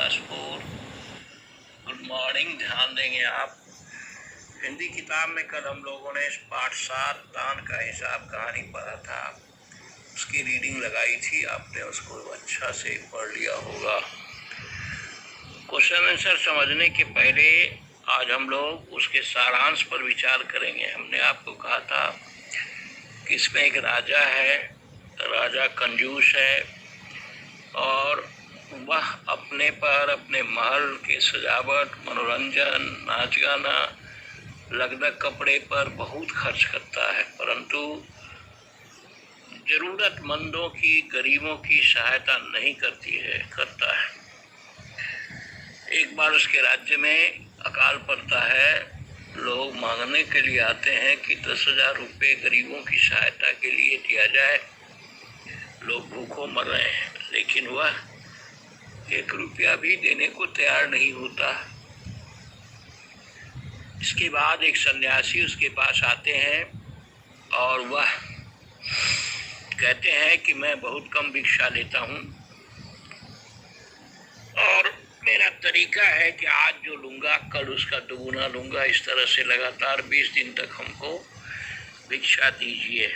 Bilaspur. Good morning. ध्यान देंगे आप। हिंदी किताब में कल हम लोगों ने पाठ 7 दान का हिसाब कहानी पढ़ा था, उसकी रीडिंग लगाई थी। आपने उसको अच्छा से पढ़ लिया होगा। क्वेश्चन आंसर समझने के पहले आज हम लोग उसके सारांश पर विचार करेंगे। हमने आपको कहा था कि इसमें एक राजा है, राजा कंजूस है और वह अपने पर, अपने महल के सजावट, मनोरंजन, नाच गाना, लगदा कपड़े पर बहुत खर्च करता है, परंतु जरूरतमंदों की, गरीबों की सहायता नहीं करता है। एक बार उसके राज्य में अकाल पड़ता है। लोग मांगने के लिए आते हैं कि 10,000 रुपये गरीबों की सहायता के लिए दिया जाए। लोग भूखों मर रहे हैं, लेकिन वह 1 रुपया भी देने को तैयार नहीं होता। इसके बाद एक सन्यासी उसके पास आते हैं और वह कहते हैं कि मैं बहुत कम भिक्षा लेता हूँ और मेरा तरीका है कि आज जो लूँगा कल उसका दुगुना लूँगा। इस तरह से लगातार 20 दिन तक हमको भिक्षा दीजिए।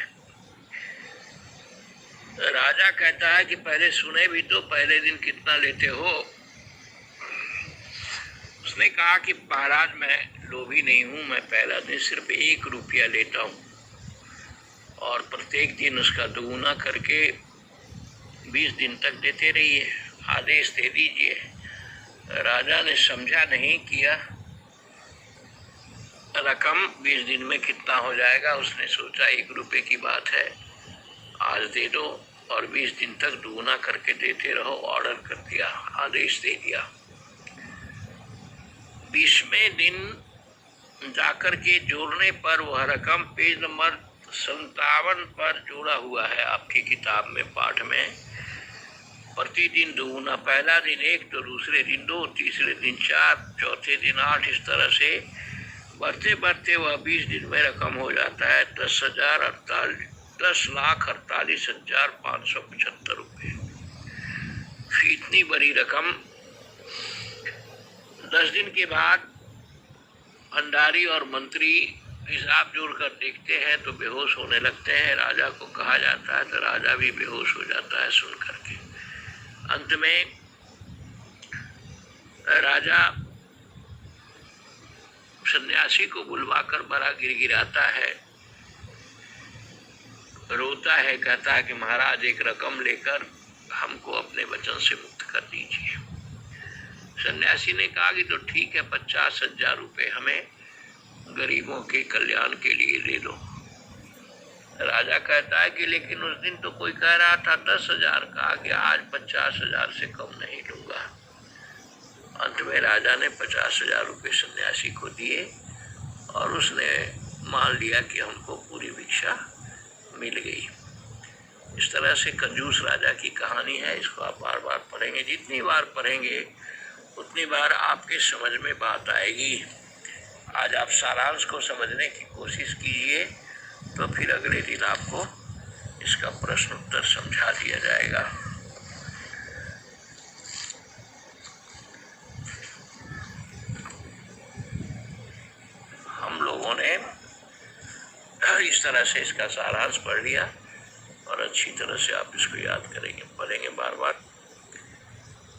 राजा कहता है कि पहले सुने भी तो, पहले दिन कितना लेते हो? उसने कहा कि महाराज, मैं लोभी नहीं हूँ, मैं पहला दिन सिर्फ 1 रुपया लेता हूँ और प्रत्येक दिन उसका दुगुना करके 20 दिन तक देते रहिए, आदेश दे दीजिए। राजा ने समझा नहीं किया रकम 20 दिन में कितना हो जाएगा। उसने सोचा 1 रुपये की बात है, आज दे दो और 20 दिन तक दुगुना करके देते रहो। ऑर्डर कर दिया, आदेश दे दिया। 20वें दिन जाकर के जोड़ने पर वह रकम पेज नंबर 57 पर जोड़ा हुआ है आपकी किताब में, पाठ में। प्रतिदिन दुगुना, पहला दिन 1, तो दूसरे दिन 2, तीसरे दिन 4, चौथे दिन 8, इस तरह से बढ़ते बढ़ते वह 20 दिन में रकम हो जाता है 10,48,575 रुपये। इतनी बड़ी रकम 10 दिन के बाद भंडारी और मंत्री हिसाब जोड़कर देखते हैं तो बेहोश होने लगते हैं। राजा को कहा जाता है तो राजा भी बेहोश हो जाता है सुन करके। अंत में राजा सन्यासी को बुलवाकर बड़ा गिड़गिड़ाता है, रोता है, कहता है कि महाराज, एक रकम लेकर हमको अपने वचन से मुक्त कर दीजिए। सन्यासी ने कहा कि तो ठीक है, 50,000 रुपये हमें गरीबों के कल्याण के लिए दे दो। राजा कहता है कि लेकिन उस दिन तो कोई कह रहा था 10,000 का, कि आज 50,000 से कम नहीं लूँगा। अंत में राजा ने 50,000 रुपये सन्यासी को दिए और उसने मान लिया कि हमको पूरी भिक्षा मिल गई। इस तरह से कंजूस राजा की कहानी है। इसको आप बार बार पढ़ेंगे, जितनी बार पढ़ेंगे उतनी बार आपके समझ में बात आएगी। आज आप सारांश को समझने की कोशिश कीजिए, तो फिर अगले दिन आपको इसका प्रश्न उत्तर समझा दिया जाएगा। हम लोगों ने इस तरह से इसका सारांश पढ़ लिया और अच्छी तरह से आप इसको याद करेंगे, पढ़ेंगे बार बार।